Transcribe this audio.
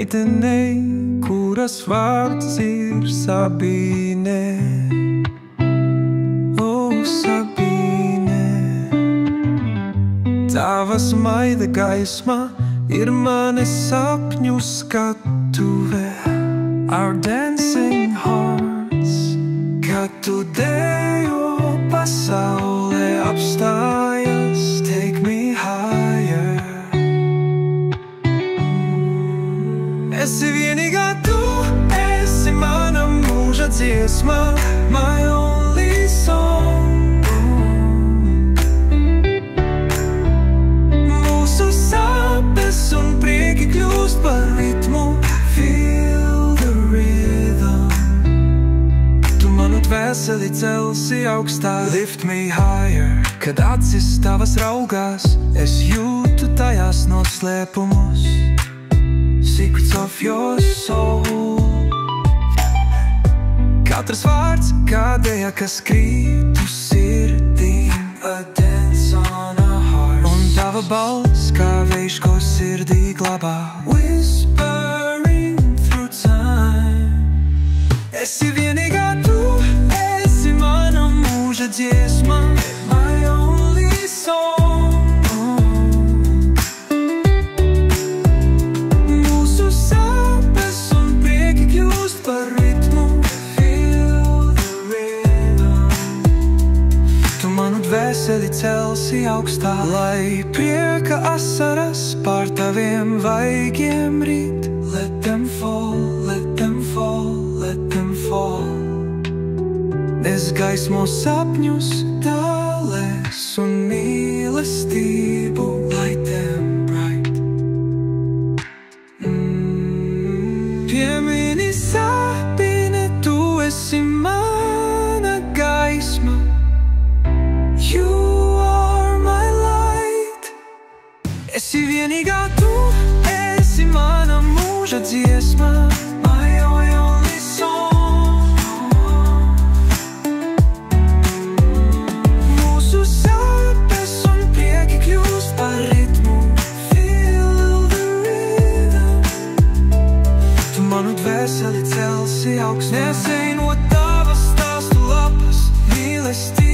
meitenei, kuras vārds ir Sabīne. O, Sabīne, tava smaida gaisma ir mani sapņu skatuve. Our dancing hearts, kad tu dejo pasaulē apstājas, take me higher. Esi vienīgā tu, esi mana mūža dziesma, my only song. Mūsu sāpes un prieki kļūst par ritmu, feel the rhythm. Tu manu dvēseli celsi augstā, lift me higher. Kad acis tavas raugās, es jūtu tajās noslēpumus, secrets of your soul. Katrs vārds kā deja, kas krīt uz sirdīm, a dance on a heart. Un tava balss kā vējš, ko sirdī glabā, whispering through time. Esi vienīgā tu, esi mana mūža dziesma, my only song. Dvēseli celsi augstā, lai prieka asaras pār taviem vaigiem rīt. Let them fall, let them fall, let them fall. Es gaismo sapņus, dālēs un mīlestību, light them bright. Piemini Sabīne, tu esi mana gaisma. You are my light. Esi vienīgā tu, esi mana mūža dziesma, my only song. Mūsu sāpes un prieki kļūst par ritmu, feel the rhythm. Tu manu dvēseli celsi augstā, nesēj no tavas stāstu lapas, mīlestība.